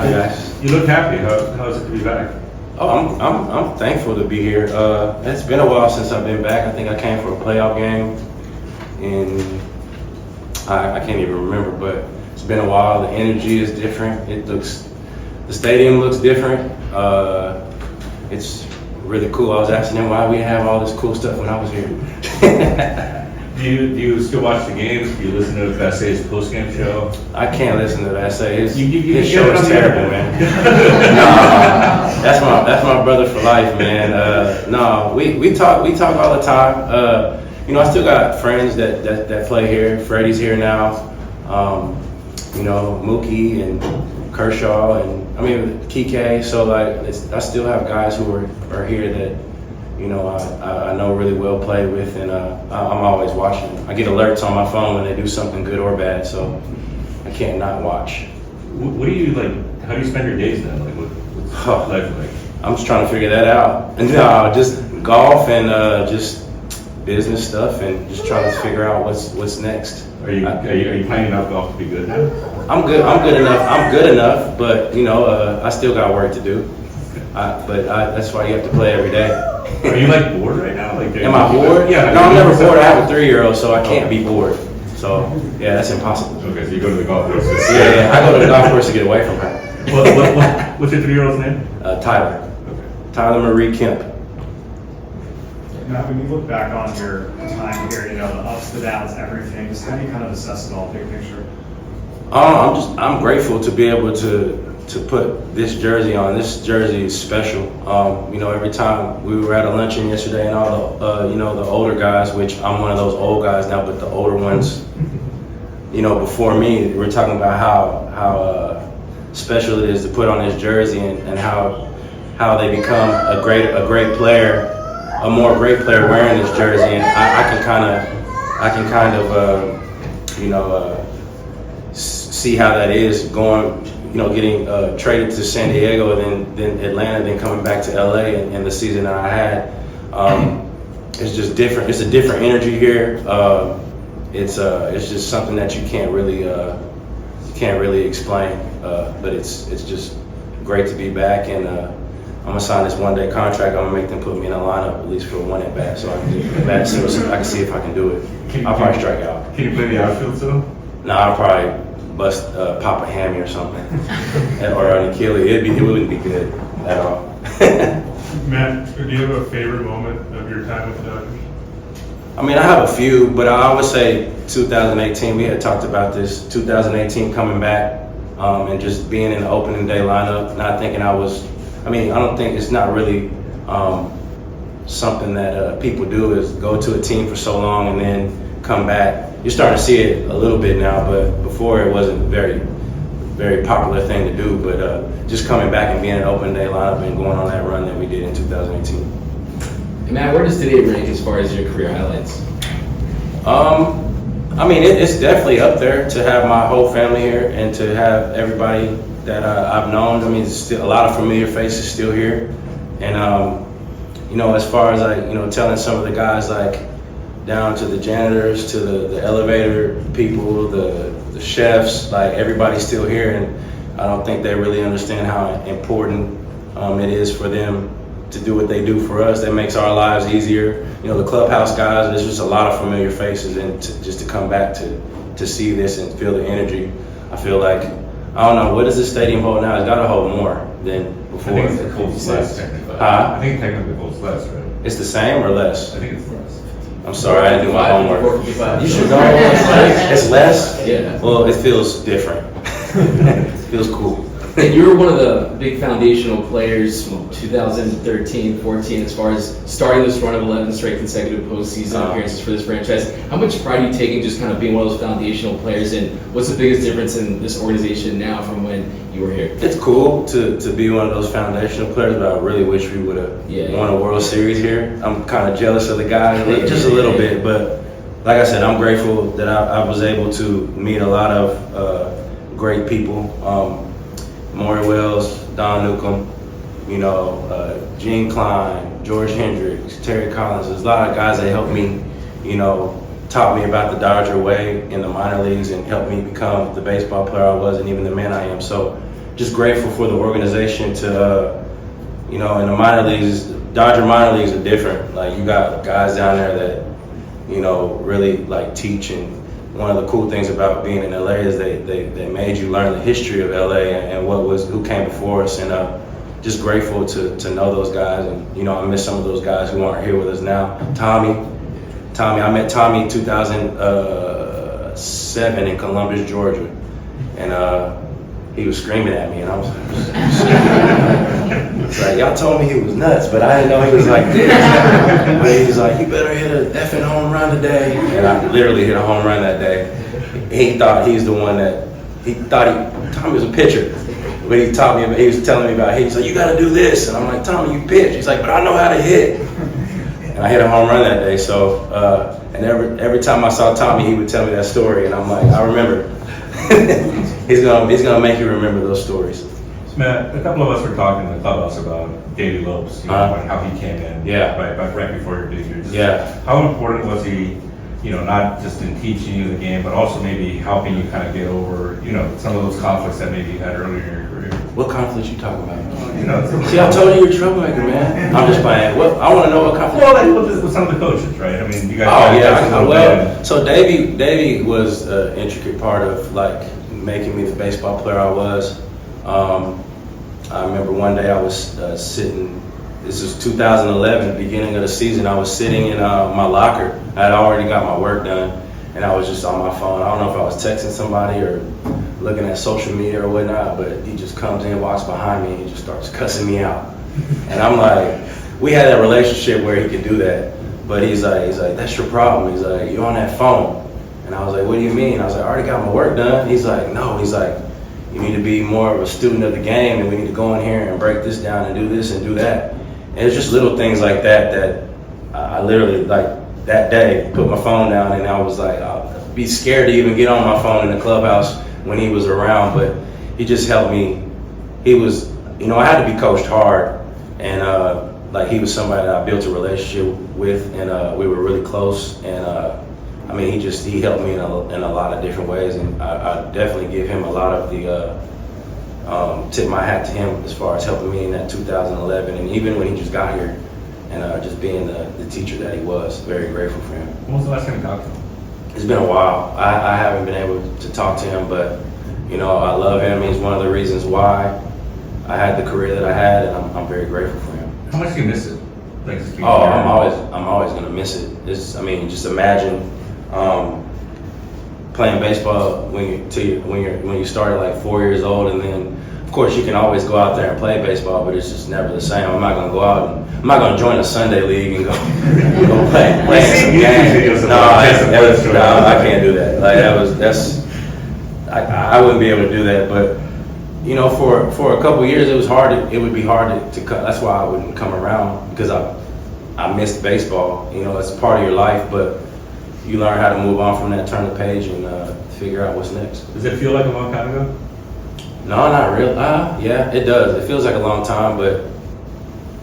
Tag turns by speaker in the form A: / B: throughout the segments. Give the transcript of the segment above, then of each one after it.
A: Hi guys.
B: You look happy. How is it to be back?
A: Oh, I'm thankful to be here. It's been a while since I've been back. I think I came for a playoff game, and I can't even remember. But it's been a while. The energy is different. The stadium looks different. It's really cool. I was asking them why we have all this cool stuff when I was here.
B: Do you still watch the games? Do you listen to Vassay's post-game show?
A: I can't listen to Vassay.
B: You
A: His show is terrible, man. That's my brother for life, man. No, we talk all the time. I still got friends that play here. Freddie's here now. Mookie and Kershaw and Kike. So I still have guys who are here that I know really well play with, and I'm always watching. I get alerts on my phone when they do something good or bad, so I can't not watch.
B: What do you like? How do you spend your days then? Like, what's life like?
A: I'm just trying to figure that out. No, just golf and just business stuff, and just trying to figure out what's next.
B: Are you playing enough golf to be good now?
A: I'm good. I'm good enough, but I still got work to do. That's why you have to play every day.
B: Are you bored right now?
A: Am I bored?
B: Yeah.
A: No, I'm never bored. I have a 3-year-old, so I can't be bored. So yeah, that's impossible.
B: Okay, so you go to the golf course.
A: Yeah, I go to the golf course to get away from her.
B: What's your 3-year-old's name?
A: Tyler.
B: Okay.
A: Tyler Marie Kemp.
C: Matt, when you look back on your time here, the ups, the downs, everything, just how do you kind of assess it all, big picture?
A: I'm grateful to be able to put this jersey on. This jersey is special. Every time we were at a luncheon yesterday, and all the older guys, which I'm one of those old guys now, but the older ones, before me, we're talking about how special it is to put on this jersey, and how they become a great player, a more great player wearing this jersey, and I can kind of see how that is going. Getting traded to San Diego, then Atlanta, then coming back to LA, and the season that I had, it's just different. It's a different energy here. It's just something that you can't really explain. But it's just great to be back, and I'm gonna sign this 1-day contract. I'm gonna make them put me in a lineup at least for one at bat, so I can get back so I can see if I can do it. I'll probably strike out.
B: Can you play the outfield still?
A: No, I'll probably pop a hammy or something, or an Achilles. It wouldn't be good at all.
D: Matt, do you have a favorite moment of your time with the Dodgers?
A: I have a few, but I would say 2018. We had talked about this. 2018 coming back and just being in the opening day lineup, not thinking I don't think it's not really something that people do, is go to a team for so long and then come back. You're starting to see it a little bit now, but before it wasn't a very, very popular thing to do. But just coming back and being an open day lineup and going on that run that we did in 2018.
E: And Matt, where does today rank as far as your career highlights?
A: It's definitely up there to have my whole family here and to have everybody that I've known. It's still a lot of familiar faces still here, and as far as telling some of the guys down to the janitors, to the elevator people, the chefs, everybody's still here, and I don't think they really understand how important it is for them to do what they do for us. That makes our lives easier. The clubhouse guys, there's just a lot of familiar faces, and just to come back to see this and feel the energy, I feel like, I don't know, what does this stadium hold now? It's got to hold more than before.
B: I think it holds less, technically.
A: Huh?
B: I think technically it holds less, right?
A: It's the same or less?
B: I think it's less.
A: I'm sorry, I didn't do my homework.
E: 455.
A: You should know. It's less?
E: Yeah.
A: Well, it feels different. It feels cool.
E: And you were one of the big foundational players from 2013-14 as far as starting this run of 11 straight consecutive postseason appearances for this franchise. How much pride are you taking just kind of being one of those foundational players, and what's the biggest difference in this organization now from when you were here?
A: It's cool to be one of those foundational players, but I really wish we would have won a World Series here. I'm kind of jealous of the guys, just a little bit, but like I said, I'm grateful that I was able to meet a lot of great people. Maury Wells, Don Newcomb, Gene Klein, George Hendricks, Terry Collins. There's a lot of guys that helped me, taught me about the Dodger way in the minor leagues and helped me become the baseball player I was and even the man I am. So just grateful for the organization to, you know, in the minor leagues, Dodger minor leagues are different. Like, you got guys down there that, you know, really like teach. And one of the cool things about being in LA is they made you learn the history of LA and who came before us. And just grateful to know those guys. And, you know, I miss some of those guys who aren't here with us now. Tommy, I met Tommy in 2007 in Columbus, Georgia. And he was screaming at me, and I was like, y'all told me he was nuts, but I didn't know he was like this. But he was like, you better hit a effing home run today. And I literally hit a home run that day. He thought he's the one that, Tommy was a pitcher. But he taught me, he was telling me about hitting. He's like, you gotta do this. And I'm like, Tommy, you pitch. He's like, but I know how to hit. And I hit a home run that day. So, and every time I saw Tommy, he would tell me that story. And I'm like, I remember. He's gonna make you remember those stories.
B: Matt, a couple of us were talking in the clubhouse about Davey Lopes, you know, and how he came in right before your debut. How important was he, you know, not just in teaching you the game, but also maybe helping you kind of get over, you know, some of those conflicts that maybe you had earlier in your career?
A: What conflicts you talking about?
B: You know,
A: see, I told you you're a troublemaker, man. I'm just playing. Well, I want to know what conflicts.
B: Well, like with some of the coaches, right? I mean, you guys.
A: Oh yeah. Well, so Davey was an intricate part of like making me the baseball player I was. I remember one day I was sitting, this was 2011, beginning of the season, I was sitting in my locker. I had already got my work done, and I was just on my phone. I don't know if I was texting somebody or looking at social media or whatnot, but he just comes in, walks behind me, and he just starts cussing me out. And I'm like, we had that relationship where he could do that, but he's like, that's your problem. He's like, you're on that phone. And I was like, what do you mean? I was like, I already got my work done. He's like, no. He's like, you need to be more of a student of the game, and we need to go in here and break this down and do this and do that. And it's just little things like that I literally, like, that day, put my phone down, and I was like, I'd be scared to even get on my phone in the clubhouse when he was around, but he just helped me. He was, you know, I had to be coached hard, and like, he was somebody that I built a relationship with, and we were really close, and I mean, he helped me in a lot of different ways, and I definitely give him a lot of the, tip my hat to him as far as helping me in that 2011, and even when he just got here, and just being the teacher that he was. Very grateful for him.
B: When was the last time you talked to him?
A: It's been a while. I haven't been able to talk to him, but, you know, I love him. He's one of the reasons why I had the career that I had, and I'm very grateful for him.
B: How much do you miss it? Like,
A: I'm always gonna miss it. I mean, just imagine playing baseball when you started like 4 years old, and then of course you can always go out there and play baseball, but it's just never the same. I'm not gonna go out and I'm not gonna join a Sunday league and go play some games. No, I can't do that. Like I wouldn't be able to do that. But you know, for a couple of years it would be hard to cut. That's why I wouldn't come around, because I missed baseball. You know, it's part of your life, but you learn how to move on from that, turn the page, and figure out what's next.
B: Does it feel like a long time ago?
A: No, not really. Yeah, it does. It feels like a long time, but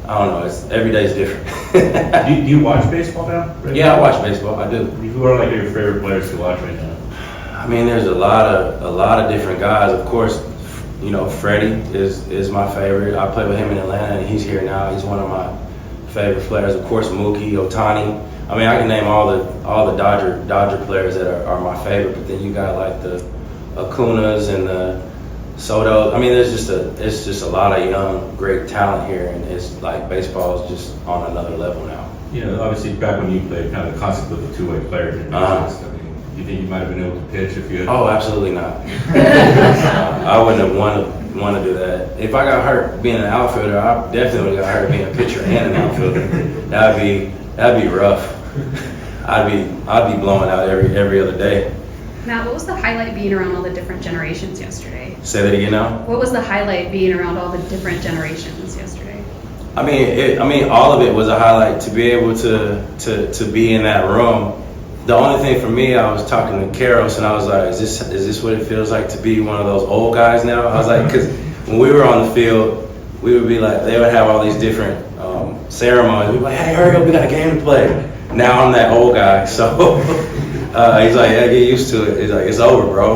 A: I don't know. Every day's different.
B: do you watch baseball now? Right?
A: Yeah, I watch baseball. I do.
B: Who are like your favorite players to watch right now?
A: I mean, there's a lot of different guys. Of course, you know, Freddie is my favorite. I play with him in Atlanta, and he's here now. He's one of my favorite players. Of course, Mookie, Ohtani. I mean, I can name all the Dodger players that are my favorite, but then you got like the Acunas and the Soto. I mean, it's just a lot of young, great talent here, and it's like baseball is just on another level now.
B: You know, obviously back when you played, kind of the concept of the two-way player. I mean, you think you might have been able to pitch if you had?
A: Oh, absolutely not. I wouldn't have want to do that. If I got hurt being an outfielder, I definitely would have got hurt being a pitcher and an outfielder. That'd be rough. I'd be blowing out every other day.
F: Matt, what was the highlight being around all the different generations yesterday?
A: Say that again now?
F: What was the highlight being around all the different generations yesterday?
A: I mean, all of it was a highlight. To be able to be in that room. The only thing for me, I was talking to Karos, and I was like, is this what it feels like to be one of those old guys now? I was like, because when we were on the field, we would be like, they would have all these different ceremonies. We'd be like, hey, hurry up, we got a game to play. Now I'm that old guy, so he's like, yeah, get used to it. He's like, it's over, bro.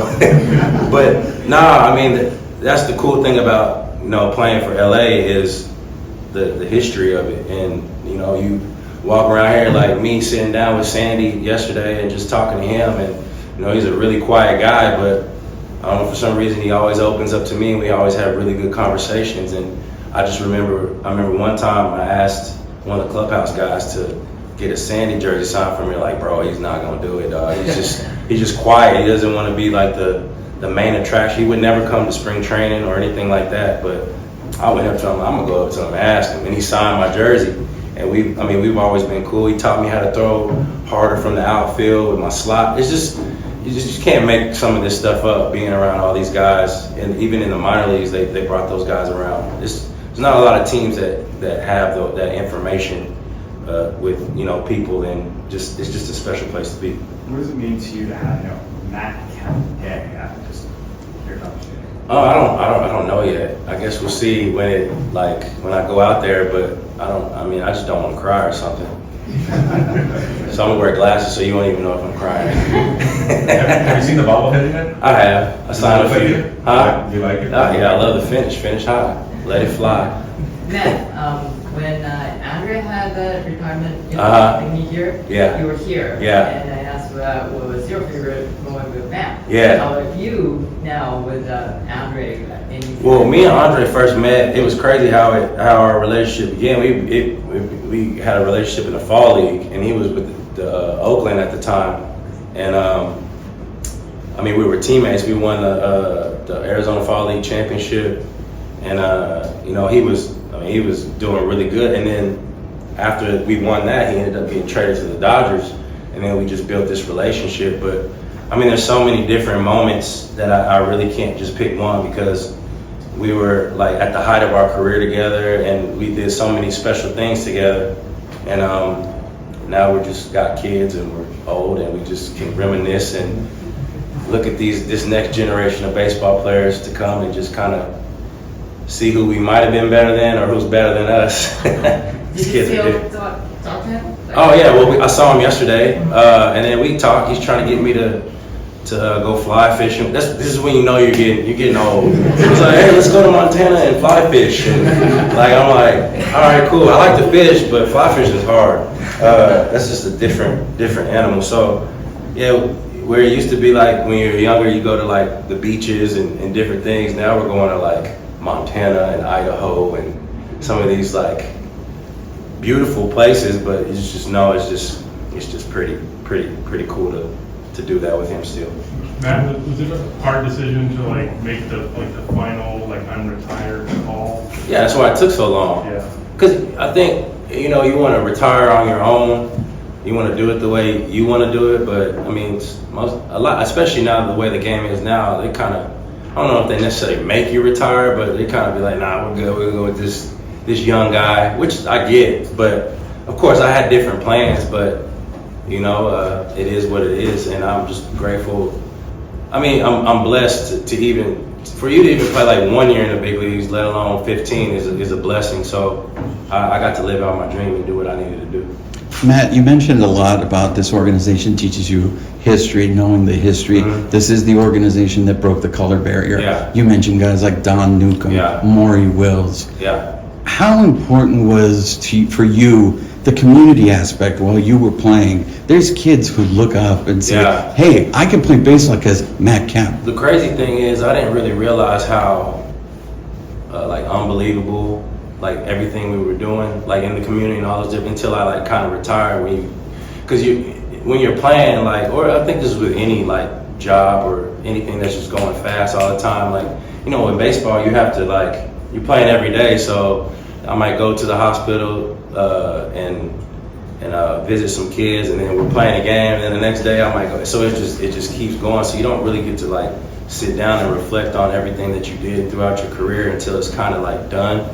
A: But nah, I mean, that's the cool thing about, you know, playing for LA is the history of it. And, you know, you walk around here like me sitting down with Sandy yesterday and just talking to him, and, you know, he's a really quiet guy, but I don't know, for some reason he always opens up to me, and we always have really good conversations. And I remember one time I asked one of the clubhouse guys to get a Sandy jersey signed for me. Like, bro, he's not gonna do it, dog. He's just quiet. He doesn't want to be like the main attraction. He would never come to spring training or anything like that. But I went up to him. I'm gonna go up to him and ask him, and he signed my jersey. And we've always been cool. He taught me how to throw harder from the outfield with my slot. It's just you can't make some of this stuff up. Being around all these guys, and even in the minor leagues, they brought those guys around. There's not a lot of teams that have that information with, you know, people, and it's just a special place to be.
C: What does it mean to you to have, you know, Matt Kemp Day after just your opportunity?
A: Oh, I don't know yet. I guess we'll see when I go out there, but I just don't want to cry or something. So I'm gonna wear glasses so you won't even know if I'm crying.
B: Have you seen the bobblehead yet?
A: I have. I signed a few. Huh?
B: Do you like it?
A: Oh, yeah, I love the finish high. Let it fly.
G: Matt, when Andre had that retirement thingy here,
A: Yeah.
G: you were here.
A: Yeah.
G: And I asked what was your favorite moment with Matt.
A: Yeah.
G: How about you now with Andre?
A: Well, me and Andre first met. It was crazy how our relationship began. We had a relationship in the fall league, and he was with the Oakland at the time. And we were teammates. We won the Arizona Fall League championship, and you know, he was doing really good. And then after we won that, he ended up getting traded to the Dodgers, and then we just built this relationship. But there's so many different moments that I really can't just pick one, because we were like at the height of our career together, and we did so many special things together. And now we're just got kids and we're old, and we just can reminisce and look at this next generation of baseball players to come, and just kind of see who we might have been better than or who's better than us.
G: Did you still talk to him?
A: Oh yeah, well I saw him yesterday, and then we talked. He's trying to get me to go fly fishing. This is when you know you're getting old. He's like, hey, let's go to Montana and fly fish. And like, I'm like, all right, cool. I like to fish, but fly fishing is hard. That's just a different animal. So yeah, where it used to be like when you're younger, you go to like the beaches and different things. Now we're going to like Montana and Idaho and some of these like beautiful places, but it's just pretty cool to do that with him still.
D: Matt, was it a hard decision to like make the final like I'm retired call?
A: Yeah, that's why it took so long.
D: Yeah.
A: Because I think, you know, you want to retire on your own. You want to do it the way you want to do it, but a lot, especially now the way the game is now, they kind of, I don't know if they necessarily make you retire, but they kind of be like, nah, we're good. We're gonna go with this young guy, which I get. But of course, I had different plans. But you know, it is what it is, and I'm just grateful. I'm blessed for you to even play like 1 year in the big leagues, let alone 15, is a blessing. So I got to live out my dream and do what I needed to do.
H: Matt, you mentioned a lot about this organization teaches you history, knowing the history.
A: Mm-hmm.
H: This is the organization that broke the color barrier.
A: Yeah.
H: You mentioned guys like Don Newcomb,
A: Yeah.
H: Maury Wills.
A: Yeah.
H: How important was for you the community aspect while you were playing? There's kids who look up and say,
A: Yeah.
H: hey, I can play baseball because Matt Kemp.
A: The crazy thing is, I didn't really realize how like unbelievable like everything we were doing like in the community and all those different, until I like kind of retired. When you're playing, like, or I think this is with any like job or anything that's just going fast all the time. Like, you know, in baseball, you have to like, you're playing every day. So I might go to the hospital and visit some kids, and then we're playing a game, and then the next day I might go. So it just keeps going. So you don't really get to like sit down and reflect on everything that you did throughout your career until it's kind of like done.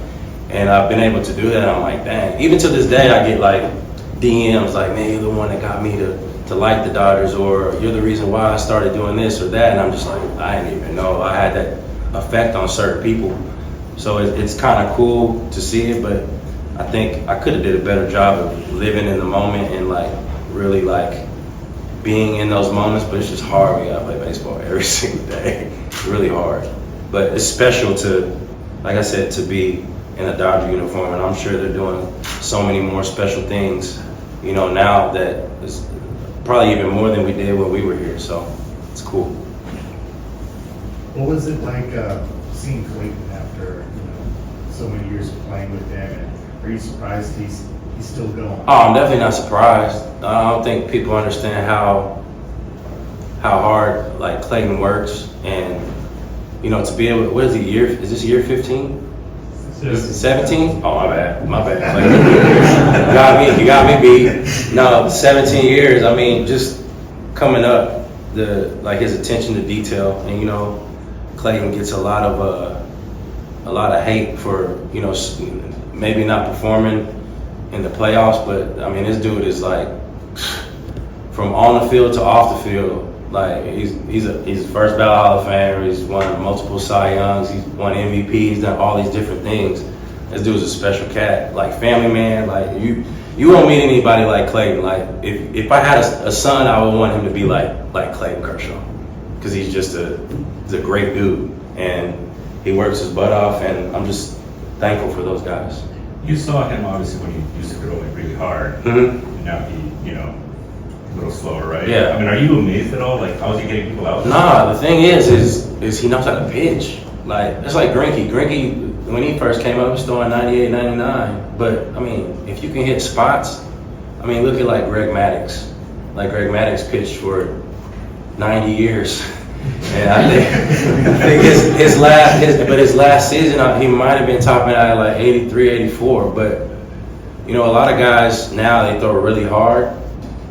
A: And I've been able to do that. I'm like, dang. Even to this day, I get like DMs like, man, you're the one that got me to like the Dodgers, or you're the reason why I started doing this or that. And I'm just like, I didn't even know I had that effect on certain people. So it's kind of cool to see it, but I think I could have did a better job of living in the moment and like really like being in those moments. But it's just hard when you gotta play baseball every single day. It's really hard. but it's special to, like I said, to be in a Dodger uniform, and I'm sure they're doing so many more special things, you know, now that it's probably even more than we did when we were here. So it's cool.
I: What was it like seeing Clayton after so many years of playing with him? And are you surprised he's still going?
A: Oh, I'm definitely not surprised. I don't think people understand how hard like Clayton works, and you know, to be able, what is it, is this year 15? 17? Oh, my bad. Like, you got me beat. No, 17 years. I mean, just coming up, his attention to detail, and you know, Clayton gets a lot of hate for, you know, maybe not performing in the playoffs, but I mean, this dude is like from on the field to off the field. Like he's a first ballot Hall of Famer. He's won multiple Cy Youngs. He's won MVP. He's done all these different things. This dude's a special cat. Like family man. Like you won't meet anybody like Clayton. Like if I had a son, I would want him to be like Clayton Kershaw, because he's a great dude, and he works his butt off. And I'm just thankful for those guys.
B: You saw him obviously when he used to throw it really hard.
A: Mm-hmm.
B: And now he, you know, a little slower, right?
A: Yeah.
B: I mean, are you amazed at all? Like, how is he getting people out?
A: Nah, the thing is he knows how to pitch. Like, it's like Greinke. Greinke, when he first came up, he was throwing 98, 99. But, I mean, if you can hit spots, I mean, look at like Greg Maddux. Like, Greg Maddux pitched for 90 years. And I think his last season, he might have been topping out at like 83, 84. But, you know, a lot of guys now, they throw really hard.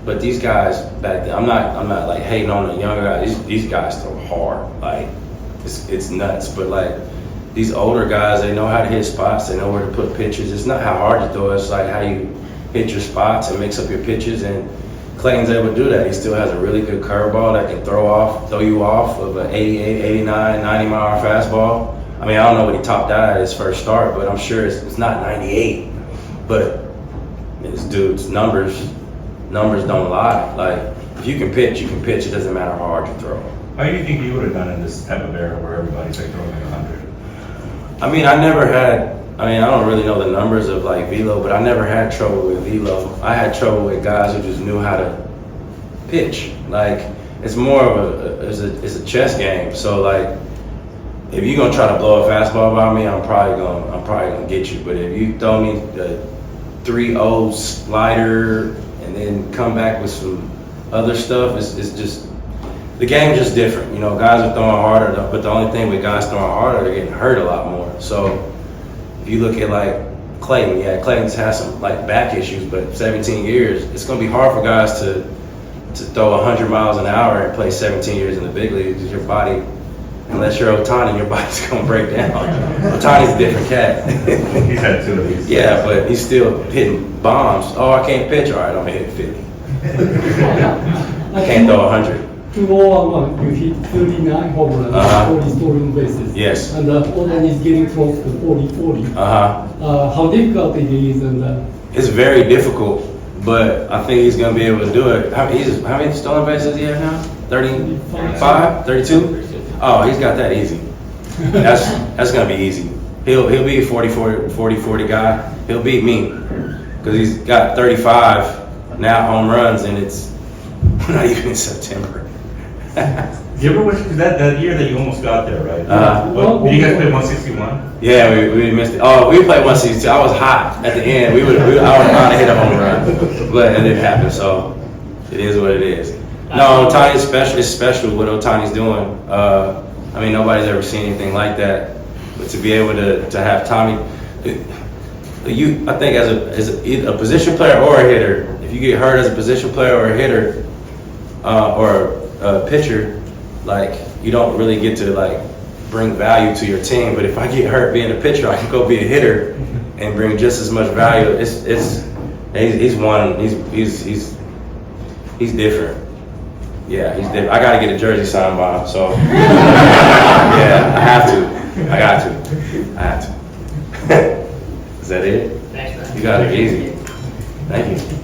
A: But these guys back then, I'm not like hating on the younger guys. These guys throw hard, like it's nuts. But like these older guys, they know how to hit spots. They know where to put pitches. It's not how hard you throw. It's like how you hit your spots and mix up your pitches. And Clayton's able to do that. He still has a really good curveball that can throw you off of an 88, 89, 90 mile an hour fastball. I mean, I don't know what he topped out at his first start, but I'm sure it's not 98. But this dude's numbers don't lie. Like, if you can pitch, you can pitch. It doesn't matter how hard you throw.
B: How do you think you would have done in this type of era where everybody's like throwing like 100?
A: I mean, I don't really know the numbers of like velo, but I never had trouble with velo. I had trouble with guys who just knew how to pitch. Like, it's more of it's a chess game. So like, if you're gonna try to blow a fastball by me, I'm probably gonna get you. But if you throw me the 3-0 slider and then come back with some other stuff, it's just, the game's just different. You know, guys are throwing harder, but the only thing with guys throwing harder, they're getting hurt a lot more. So if you look at like Clayton, yeah, Clayton's has some like back issues, but 17 years, it's gonna be hard for guys to throw 100 miles an hour and play 17 years in the big leagues. Your body, unless you're Ohtani, your body's gonna break down. Ohtani's a different cat.
B: He's had 2 of these.
A: Yeah, but he's still hitting bombs. Oh, I can't pitch. All right, I'm gonna hit 50. I can't throw 100.
J: 2011, you hit 39 home runs, 40 stolen bases.
A: Yes.
J: And the other is getting close to 40-40. How difficult it is, and
A: it's very difficult, but I think he's gonna be able to do it. How many stolen bases does he have now? 35? 32? Oh, he's got that easy. That's gonna be easy. He'll be a 40 guy. He'll beat me because he's got 35 now home runs, and it's not even in September.
B: You ever wish that year that you almost got there, right? Did you guys play 161?
A: Yeah, we missed it. Oh, we played 162. I was hot at the end. I would have hit a home run, but it didn't happen. So it is what it is. No, Ohtani's special. It's special what Ohtani's doing. I mean, nobody's ever seen anything like that. But to be able to have Tommy, I think as a position player or a hitter, if you get hurt as a position player or a hitter or a pitcher, like you don't really get to like bring value to your team. But if I get hurt being a pitcher, I can go be a hitter and bring just as much value. He's different. Yeah, he's different. I gotta get a jersey signed by him, so yeah, I have to. Is that it?
G: Thanks, man.
A: You got it easy. Thank you.